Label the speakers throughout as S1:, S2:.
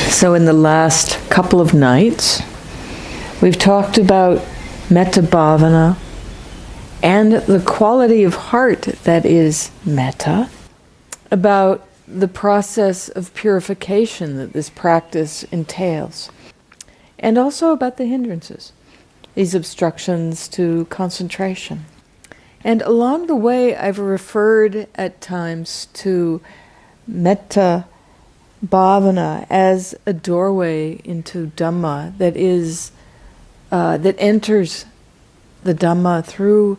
S1: So in the last couple of nights, we've talked about Metta Bhavana and the quality of heart that is Metta, about the process of purification that this practice entails, and also about the hindrances, these obstructions to concentration. And along the way, I've referred at times to Metta Bhavana as a doorway into Dhamma that enters the Dhamma through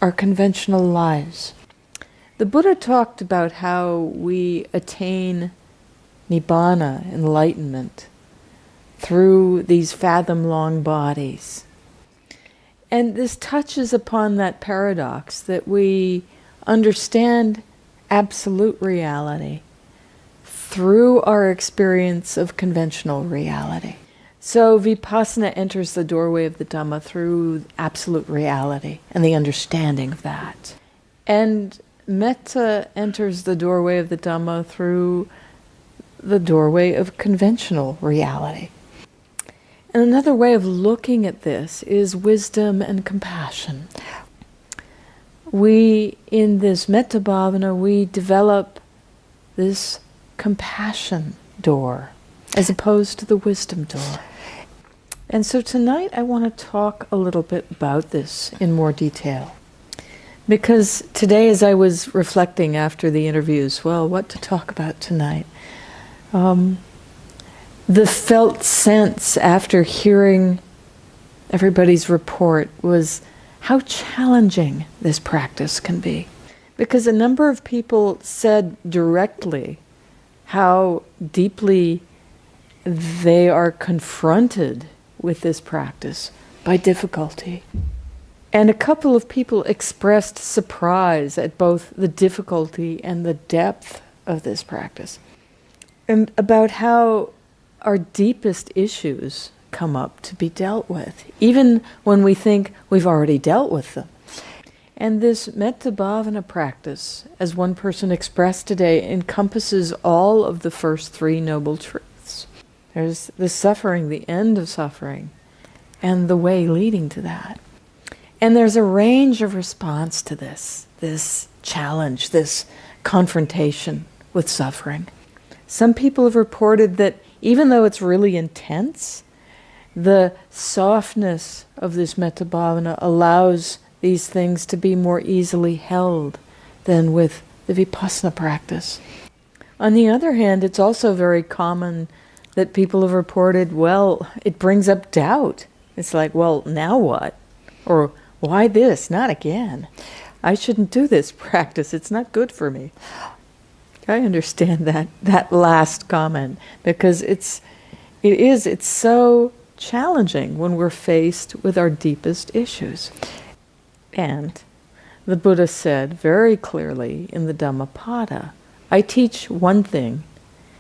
S1: our conventional lives. The Buddha talked about how we attain nibbana, enlightenment, through these fathom-long bodies. And this touches upon that paradox that we understand absolute reality through our experience of conventional reality. So vipassana enters the doorway of the Dhamma through absolute reality and the understanding of that. And metta enters the doorway of the Dhamma through the doorway of conventional reality. And another way of looking at this is wisdom and compassion. In this Metta Bhavana, we develop this compassion door as opposed to the wisdom door. And so tonight I want to talk a little bit about this in more detail. Because today, as I was reflecting after the interviews, what to talk about tonight, the felt sense after hearing everybody's report was how challenging this practice can be. Because a number of people said directly how deeply they are confronted with this practice by difficulty. And a couple of people expressed surprise at both the difficulty and the depth of this practice, and about how our deepest issues come up to be dealt with, even when we think we've already dealt with them. And this Metta Bhavana practice, as one person expressed today, encompasses all of the first three noble truths. There's the suffering, the end of suffering, and the way leading to that. And there's a range of response to this challenge, this confrontation with suffering. Some people have reported that even though it's really intense, the softness of this Metta Bhavana allows these things to be more easily held than with the Vipassana practice. On the other hand, it's also very common that people have reported, it brings up doubt. It's like, now what? Or, why this? Not again. I shouldn't do this practice. It's not good for me. I understand that last comment, because it's so challenging when we're faced with our deepest issues. And the Buddha said very clearly in the Dhammapada, I teach one thing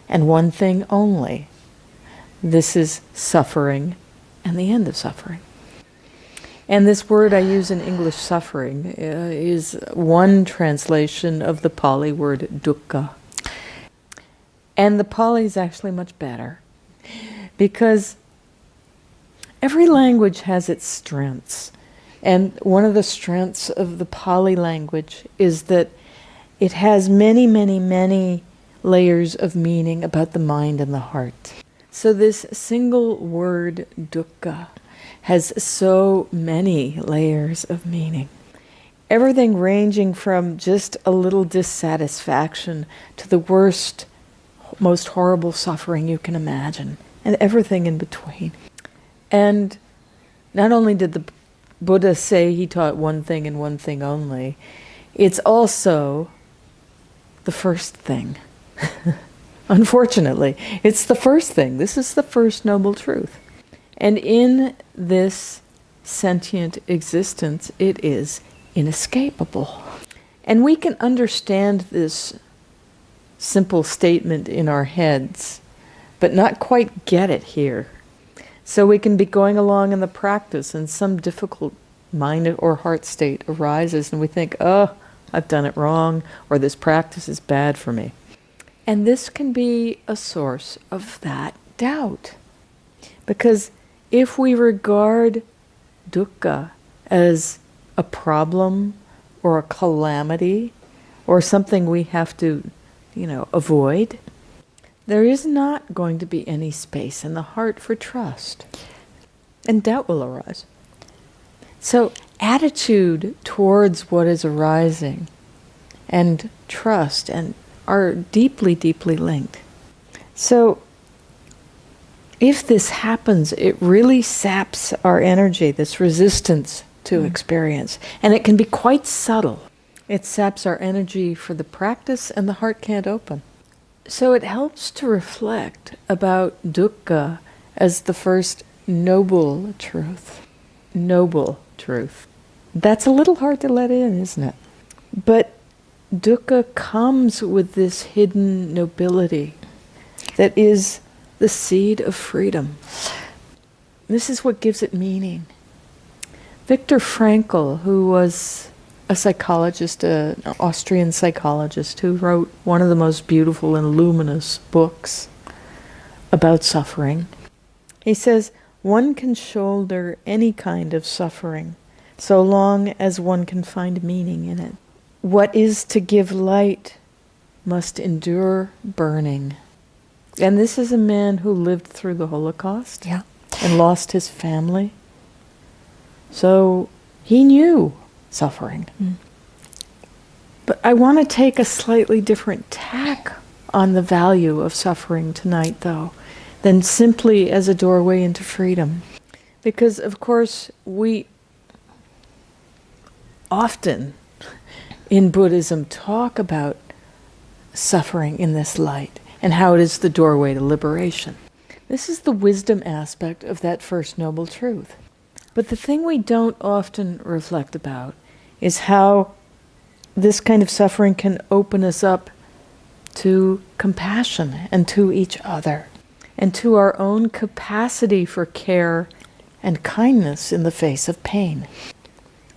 S1: and one thing only. This is suffering and the end of suffering. And this word I use in English, suffering, is one translation of the Pali word dukkha. And the Pali is actually much better, because every language has its strengths. And one of the strengths of the Pali language is that it has many, many, many layers of meaning about the mind and the heart. So this single word, dukkha, has so many layers of meaning. Everything ranging from just a little dissatisfaction to the worst, most horrible suffering you can imagine, and everything in between. And not only did the Buddha say he taught one thing and one thing only, it's also the first thing. Unfortunately, it's the first thing. This is the first noble truth. And in this sentient existence, it is inescapable. And we can understand this simple statement in our heads, but not quite get it here. So we can be going along in the practice and some difficult mind or heart state arises and we think, I've done it wrong, or this practice is bad for me. And this can be a source of that doubt. Because if we regard dukkha as a problem or a calamity or something we have to, avoid, there is not going to be any space in the heart for trust. And doubt will arise. So attitude towards what is arising and trust are deeply, deeply linked. So if this happens, it really saps our energy, this resistance to experience. And it can be quite subtle. It saps our energy for the practice and the heart can't open. So it helps to reflect about dukkha as the first noble truth. Noble truth. That's a little hard to let in, isn't it? But dukkha comes with this hidden nobility that is the seed of freedom. This is what gives it meaning. Viktor Frankl, who was a psychologist, an Austrian psychologist, who wrote one of the most beautiful and luminous books about suffering, he says, one can shoulder any kind of suffering so long as one can find meaning in it. What is to give light must endure burning. And this is a man who lived through the Holocaust and lost his family. So he knew suffering. But I want to take a slightly different tack on the value of suffering tonight, though, than simply as a doorway into freedom. Because, of course, we often in Buddhism talk about suffering in this light and how it is the doorway to liberation. This is the wisdom aspect of that first noble truth. But the thing we don't often reflect about is how this kind of suffering can open us up to compassion and to each other and to our own capacity for care and kindness in the face of pain.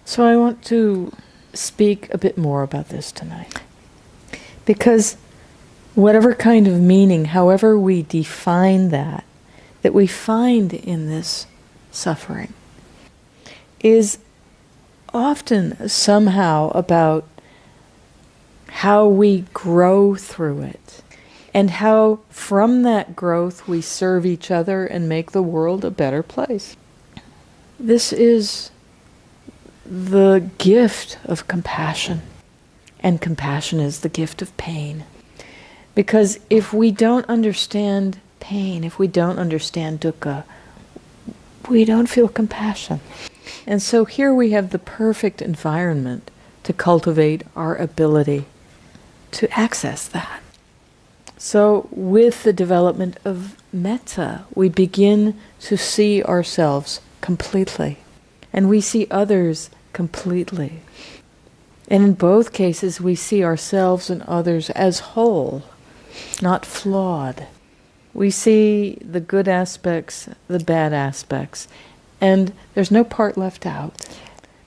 S1: So I want to speak a bit more about this tonight. Because whatever kind of meaning, however we define that we find in this suffering, is often somehow about how we grow through it, and how from that growth we serve each other and make the world a better place. This is the gift of compassion, and compassion is the gift of pain. Because if we don't understand pain, if we don't understand dukkha, we don't feel compassion. And so here we have the perfect environment to cultivate our ability to access that. So with the development of metta, we begin to see ourselves completely, and we see others completely. And in both cases, we see ourselves and others as whole, not flawed. We see the good aspects, the bad aspects, and there's no part left out,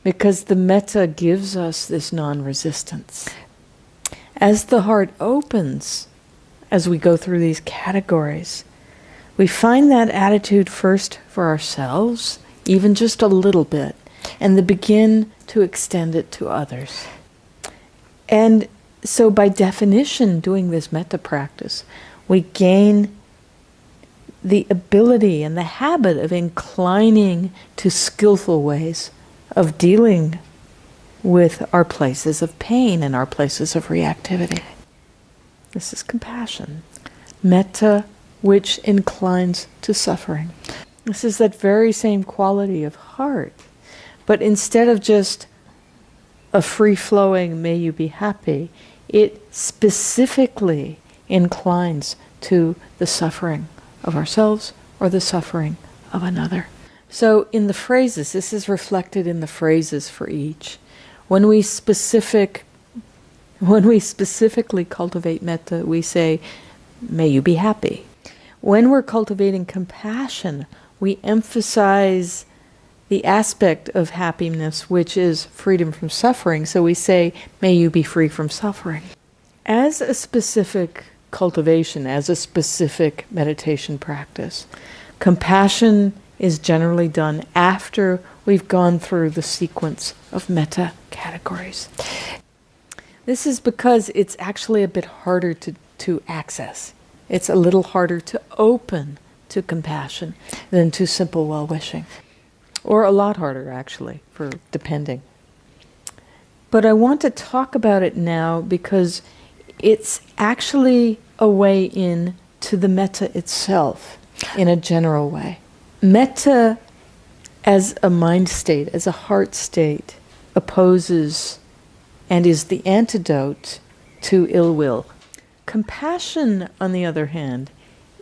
S1: because the metta gives us this non-resistance. As the heart opens, as we go through these categories, we find that attitude first for ourselves, even just a little bit, and then begin to extend it to others. And so by definition, doing this metta practice, we gain the ability and the habit of inclining to skillful ways of dealing with our places of pain and our places of reactivity. This is compassion. Metta, which inclines to suffering. This is that very same quality of heart. But instead of just a free-flowing, may you be happy, it specifically inclines to the suffering of ourselves or the suffering of another. So in the phrases, this is reflected in the phrases for each. When we specifically cultivate metta, we say, may you be happy. When we're cultivating compassion, we emphasize the aspect of happiness, which is freedom from suffering. So we say, may you be free from suffering. As a specific cultivation as a specific meditation practice. Compassion is generally done after we've gone through the sequence of metta categories. This is because it's actually a bit harder to access. It's a little harder to open to compassion than to simple well-wishing. Or a lot harder, actually, for depending. But I want to talk about it now because it's actually a way in to the metta itself in a general way. Metta as a mind state, as a heart state, opposes and is the antidote to ill will. Compassion, on the other hand,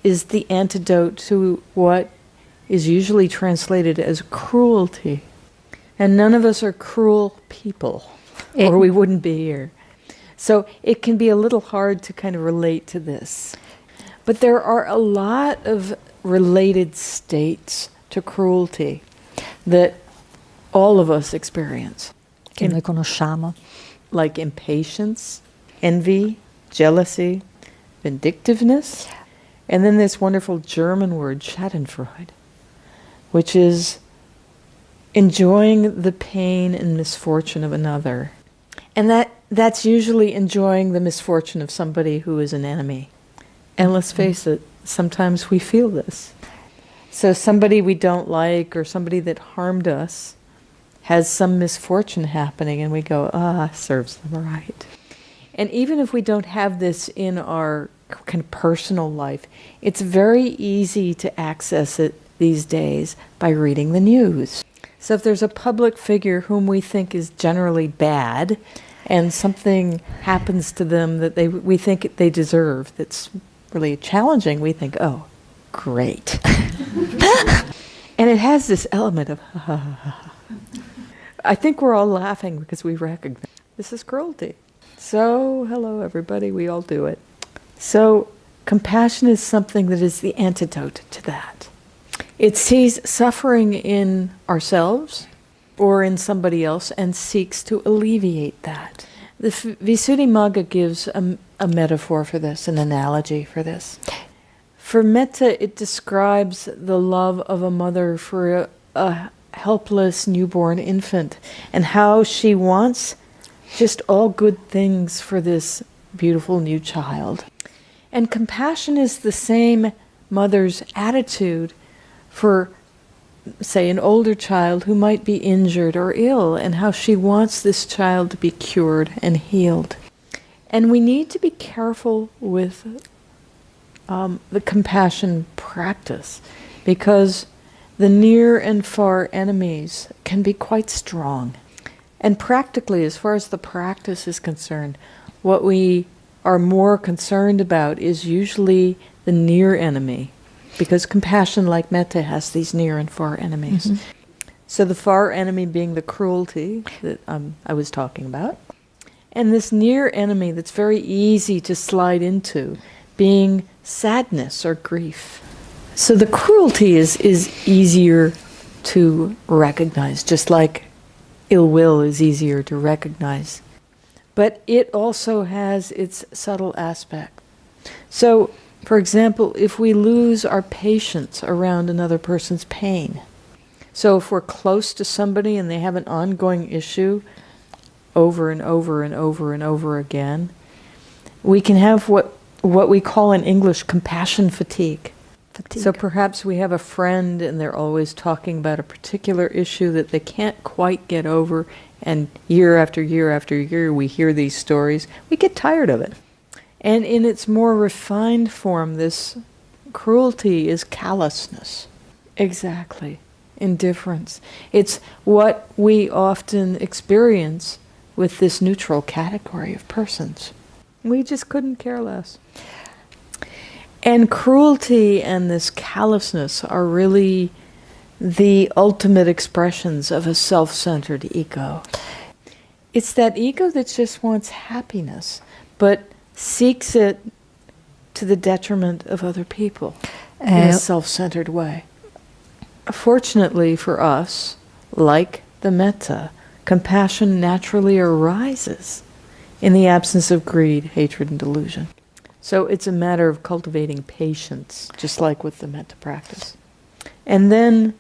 S1: is the antidote to what is usually translated as cruelty. And none of us are cruel people, or we wouldn't be here. So it can be a little hard to kind of relate to this. But there are a lot of related states to cruelty that all of us experience.
S2: Che noi conosciamo.
S1: Like impatience, envy, jealousy, vindictiveness, and then this wonderful German word, Schadenfreude, which is enjoying the pain and misfortune of another. And that's usually enjoying the misfortune of somebody who is an enemy. And let's face it, sometimes we feel this. So somebody we don't like or somebody that harmed us has some misfortune happening and we go, serves them right. And even if we don't have this in our kind of personal life, it's very easy to access it these days by reading the news. So if there's a public figure whom we think is generally bad and something happens to them that we think they deserve that's really challenging, we think, oh, great. And it has this element of, I think we're all laughing because we recognize this is cruelty. So, hello everybody, we all do it. So, compassion is something that is the antidote to that. It sees suffering in ourselves or in somebody else and seeks to alleviate that. The Visuddhimagga gives a metaphor for this, an analogy for this. For metta, it describes the love of a mother for a helpless newborn infant and how she wants just all good things for this beautiful new child. And compassion is the same mother's attitude for, say, an older child who might be injured or ill, and how she wants this child to be cured and healed. And we need to be careful with the compassion practice, because the near and far enemies can be quite strong. And practically, as far as the practice is concerned, what we are more concerned about is usually the near enemy, because compassion, like metta, has these near and far enemies. Mm-hmm. So the far enemy being the cruelty that I was talking about, and this near enemy that's very easy to slide into being sadness or grief. So the cruelty is easier to recognize, just like ill will is easier to recognize. But it also has its subtle aspect. So, for example, if we lose our patience around another person's pain, so if we're close to somebody and they have an ongoing issue over and over and over and over again, we can have what we call in English compassion fatigue. So perhaps we have a friend and they're always talking about a particular issue that they can't quite get over, and year after year after year we hear these stories. We get tired of it. And in its more refined form, this cruelty is callousness. Exactly. Indifference. It's what we often experience with this neutral category of persons. We just couldn't care less. And cruelty and this callousness are really the ultimate expressions of a self-centered ego. It's that ego that just wants happiness, but seeks it to the detriment of other people in a self-centered way. Fortunately for us, like the metta, compassion naturally arises in the absence of greed, hatred, and delusion. So it's a matter of cultivating patience, just like with the metta practice. And then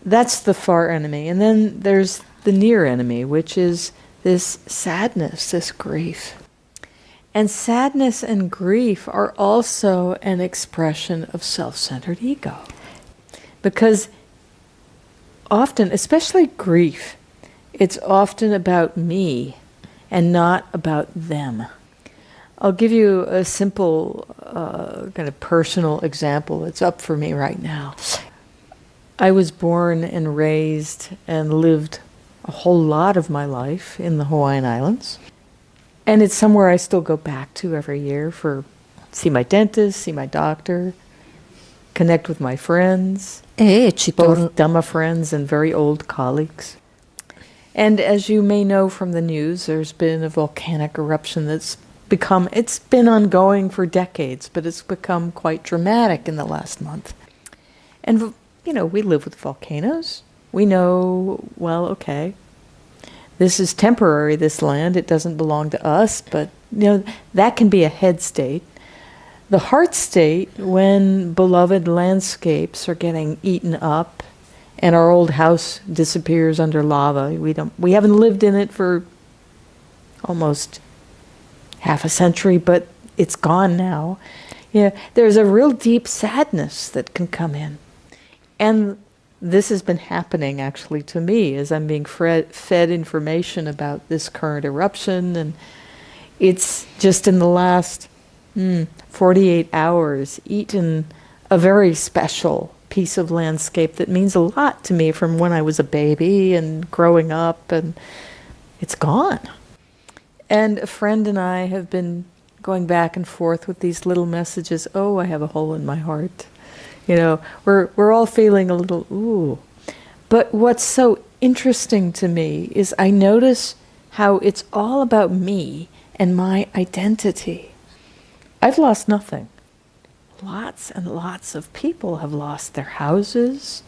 S1: that's the far enemy. And then there's the near enemy, which is this sadness, this grief. And sadness and grief are also an expression of self-centered ego. Because often, especially grief, it's often about me and not about them. I'll give you a simple kind of personal example that's up for me right now. I was born and raised and lived a whole lot of my life in the Hawaiian Islands. And it's somewhere I still go back to every year for see my dentist, see my doctor, connect with my friends, both Dhamma friends and very old colleagues. And as you may know from the news, there's been a volcanic eruption it's been ongoing for decades, but it's become quite dramatic in the last month. And, we live with volcanoes. We know, well, okay, this is temporary, this land. It doesn't belong to us, but, that can be a head state. The heart state, when beloved landscapes are getting eaten up and our old house disappears under lava. We haven't lived in it for almost half a century, but it's gone now. There's a real deep sadness that can come in. And this has been happening actually to me as I'm being fed information about this current eruption. And it's just in the last 48 hours eaten a very special piece of landscape that means a lot to me from when I was a baby and growing up, and it's gone. And a friend and I have been going back and forth with these little messages. Oh, I have a hole in my heart. We're all feeling a little, ooh. But what's so interesting to me is I notice how it's all about me and my identity. I've lost nothing. Lots and lots of people have lost their houses,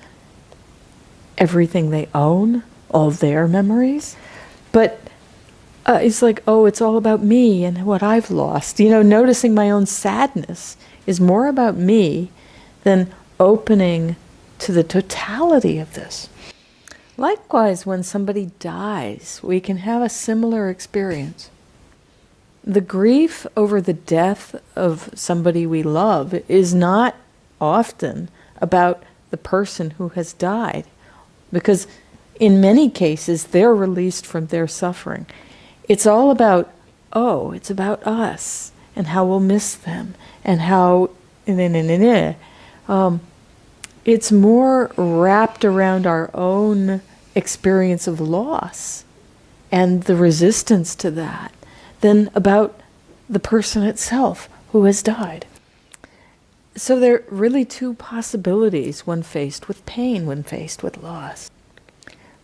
S1: everything they own, all their memories. But it's like, oh, it's all about me and what I've lost. Noticing my own sadness is more about me than opening to the totality of this. Likewise, when somebody dies, we can have a similar experience. The grief over the death of somebody we love is not often about the person who has died, because in many cases they're released from their suffering. It's all about, it's about us and how we'll miss them and how it's more wrapped around our own experience of loss and the resistance to that than about the person itself who has died. So there are really two possibilities when faced with pain, when faced with loss.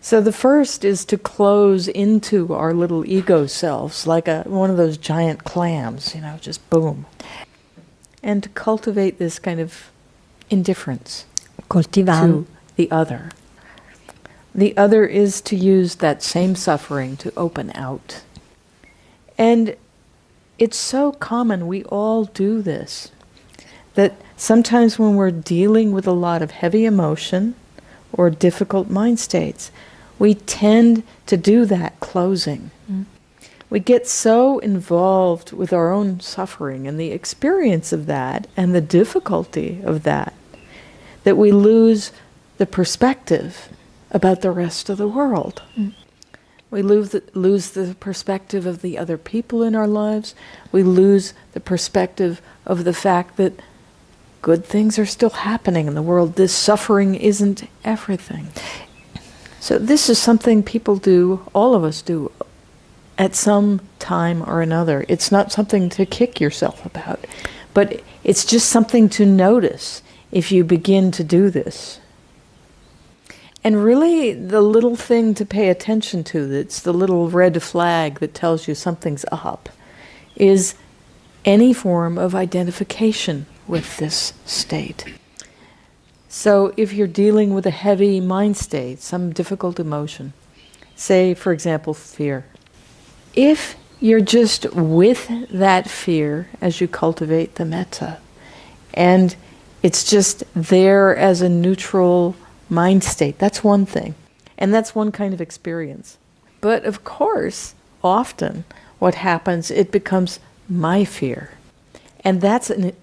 S1: So the first is to close into our little ego selves like one of those giant clams, just boom. And to cultivate this kind of indifference to the other. The other is to use that same suffering to open out. And it's so common, we all do this, that sometimes when we're dealing with a lot of heavy emotion or difficult mind states, we tend to do that closing. We get so involved with our own suffering and the experience of that and the difficulty of that we lose the perspective about the rest of the world. We lose the perspective of the other people in our lives. We lose the perspective of the fact that good things are still happening in the world. This suffering isn't everything. So this is something people do, all of us do, at some time or another. It's not something to kick yourself about, but it's just something to notice if you begin to do this. And really, the little thing to pay attention to, that's the little red flag that tells you something's up, is any form of identification with this state. So if you're dealing with a heavy mind state, some difficult emotion, say, for example, fear, if you're just with that fear as you cultivate the metta. And it's just there as a neutral mind state. That's one thing. And that's one kind of experience. But of course, often what happens, it becomes my fear. And that's an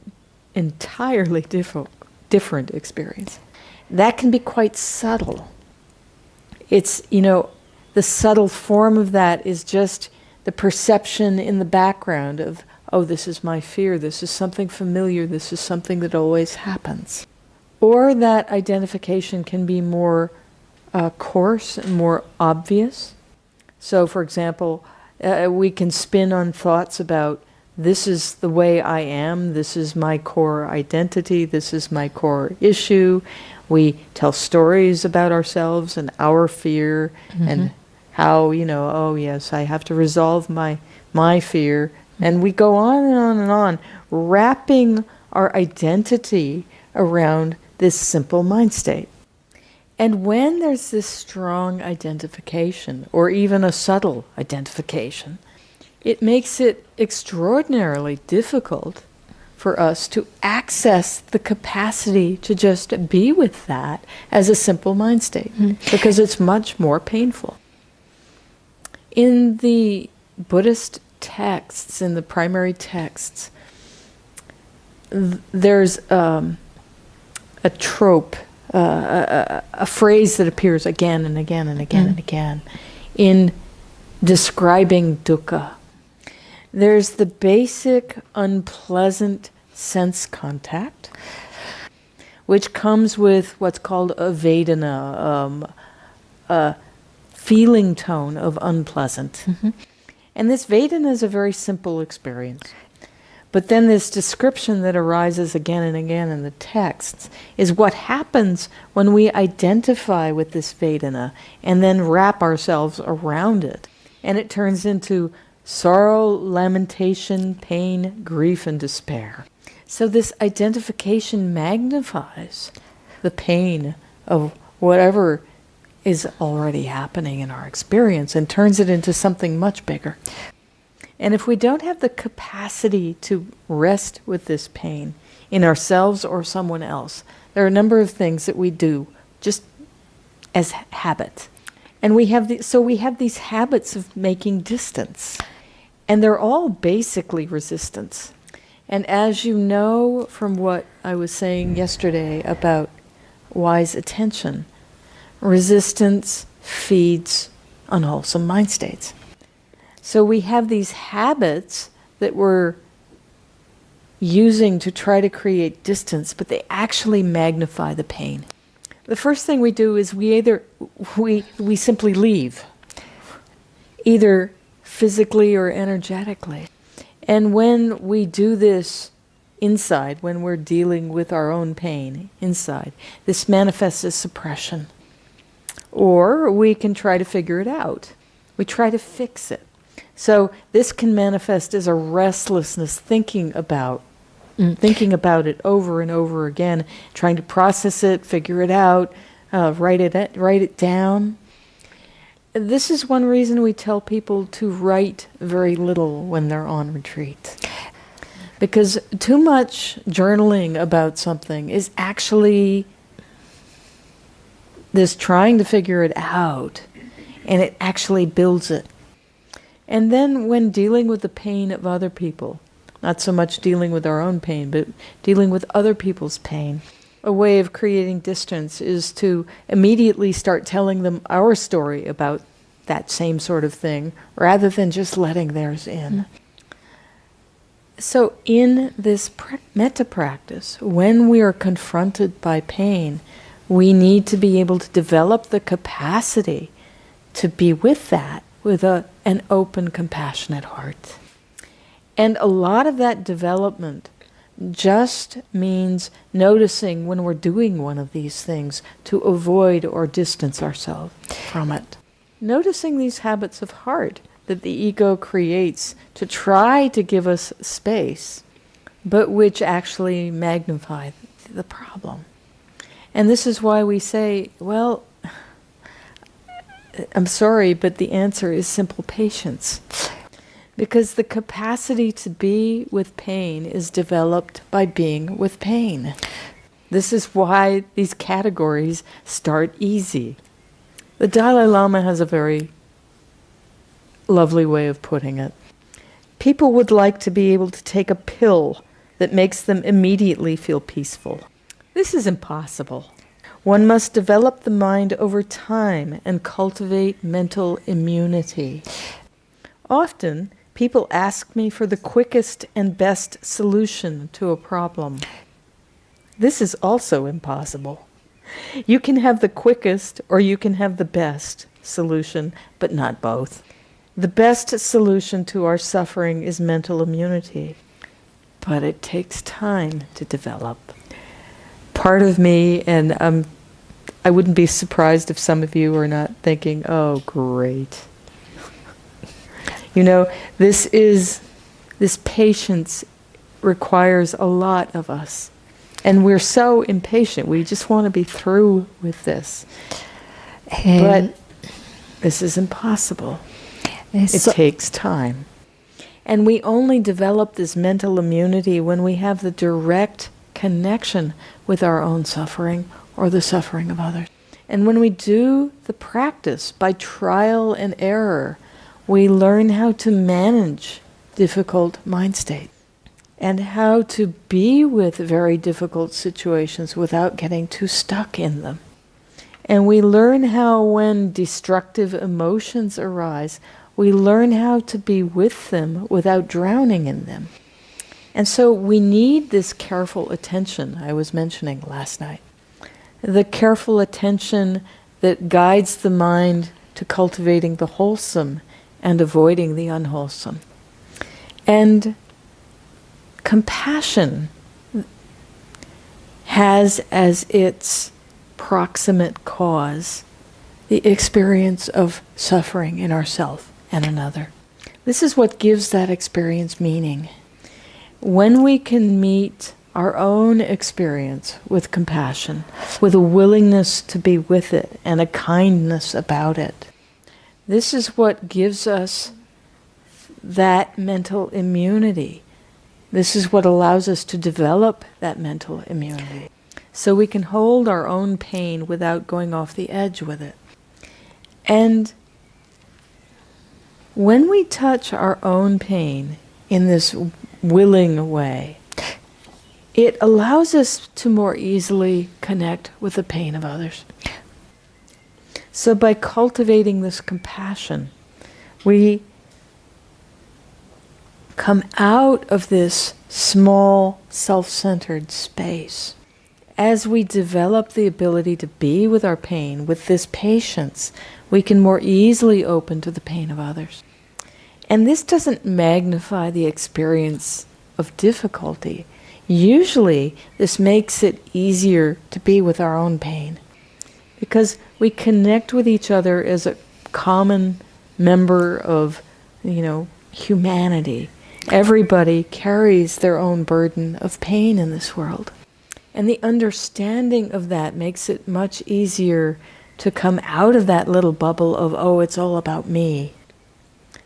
S1: entirely different experience. That can be quite subtle. It's, the subtle form of that is just the perception in the background of, oh, this is my fear, this is something familiar, this is something that always happens. Or that identification can be more coarse and more obvious. So, for example, we can spin on thoughts about, this is the way I am, this is my core identity, this is my core issue. We tell stories about ourselves and our fear and how, oh yes, I have to resolve my fear. And we go on and on and on, wrapping our identity around this simple mind state. And when there's this strong identification, or even a subtle identification, it makes it extraordinarily difficult for us to access the capacity to just be with that as a simple mind state, because it's much more painful. In the Buddhist texts, in the primary texts, there's a trope, a phrase that appears again and again and again and again in describing dukkha. There's the basic unpleasant sense contact, which comes with what's called a Vedana, a feeling tone of unpleasant. And this Vedana is a very simple experience. But then this description that arises again and again in the texts is what happens when we identify with this Vedana and then wrap ourselves around it. And it turns into sorrow, lamentation, pain, grief, and despair. So this identification magnifies the pain of whatever is already happening in our experience and turns it into something much bigger. And if we don't have the capacity to rest with this pain in ourselves or someone else, there are a number of things that we do just as habit. And we have these habits of making distance. And they're all basically resistance. And as you know from what I was saying yesterday about wise attention, resistance feeds unwholesome mind states. So we have these habits that we're using to try to create distance, but they actually magnify the pain. The first thing we do is we simply leave, either physically or energetically. And when we do this inside, when we're dealing with our own pain inside, this manifests as suppression. Or we can try to figure it out. We try to fix it. So this can manifest as a restlessness, thinking about it over and over again, trying to process it, figure it out, write it down. This is one reason we tell people to write very little when they're on retreat. Because too much journaling about something is actually this trying to figure it out, and it actually builds it. And then when dealing with the pain of other people, not so much dealing with our own pain, but dealing with other people's pain, a way of creating distance is to immediately start telling them our story about that same sort of thing, rather than just letting theirs in. So in this metta practice, when we are confronted by pain, we need to be able to develop the capacity to be with that with an open, compassionate heart. And a lot of that development just means noticing when we're doing one of these things to avoid or distance ourselves from it. Noticing these habits of heart that the ego creates to try to give us space, but which actually magnify the problem. And this is why we say, well, I'm sorry, but the answer is simple patience. Because the capacity to be with pain is developed by being with pain. This is why these categories start easy. The Dalai Lama has a very lovely way of putting it. People would like to be able to take a pill that makes them immediately feel peaceful. This is impossible. One must develop the mind over time and cultivate mental immunity. Often, people ask me for the quickest and best solution to a problem. This is also impossible. You can have the quickest or you can have the best solution, but not both. The best solution to our suffering is mental immunity, but it takes time to develop. Part of me, and I wouldn't be surprised if some of you are not thinking, oh, great. You know, this patience requires a lot of us. And we're so impatient. We just want to be through with this. But this is impossible. It takes time. And we only develop this mental immunity when we have the direct connection with our own suffering or the suffering of others. And when we do the practice by trial and error, we learn how to manage difficult mind states and how to be with very difficult situations without getting too stuck in them. And we learn how, when destructive emotions arise, we learn how to be with them without drowning in them. And so we need this careful attention I was mentioning last night. The careful attention that guides the mind to cultivating the wholesome and avoiding the unwholesome. And compassion has as its proximate cause the experience of suffering in ourself and another. This is what gives that experience meaning. When we can meet our own experience with compassion, with a willingness to be with it and a kindness about it, this is what gives us that mental immunity. This is what allows us to develop that mental immunity. So we can hold our own pain without going off the edge with it. And when we touch our own pain in this willing way, it allows us to more easily connect with the pain of others. So by cultivating this compassion, we come out of this small, self-centered space. As we develop the ability to be with our pain, with this patience, we can more easily open to the pain of others. And this doesn't magnify the experience of difficulty. Usually, this makes it easier to be with our own pain, because we connect with each other as a common member of, humanity. Everybody carries their own burden of pain in this world. And the understanding of that makes it much easier to come out of that little bubble of, oh, it's all about me.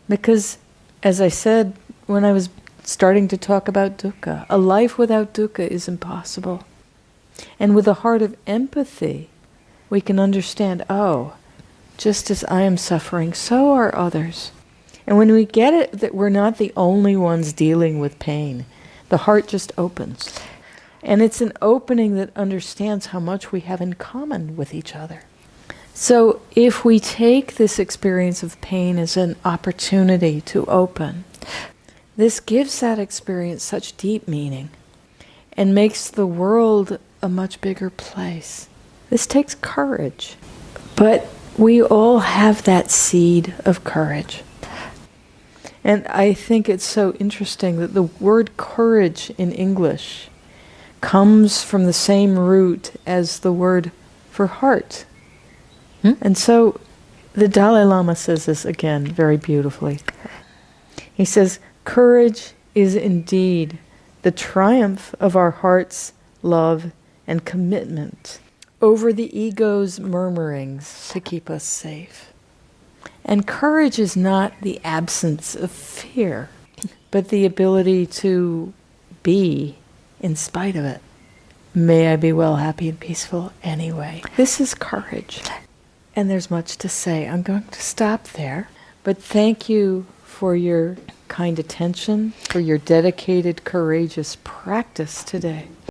S1: Because, as I said when I was starting to talk about dukkha, a life without dukkha is impossible. And with a heart of empathy, we can understand, oh, just as I am suffering, so are others. And when we get it that we're not the only ones dealing with pain, the heart just opens. And it's an opening that understands how much we have in common with each other. So if we take this experience of pain as an opportunity to open, this gives that experience such deep meaning and makes the world a much bigger place. This takes courage, but we all have that seed of courage. And I think it's so interesting that the word courage in English comes from the same root as the word for heart. And so the Dalai Lama says this again very beautifully. He says, courage is indeed the triumph of our heart's love and commitment over the ego's murmurings to keep us safe. And courage is not the absence of fear, but the ability to be in spite of it. May I be well, happy, and peaceful anyway. This is courage. And there's much to say. I'm going to stop there. But thank you for your kind attention, for your dedicated, courageous practice today.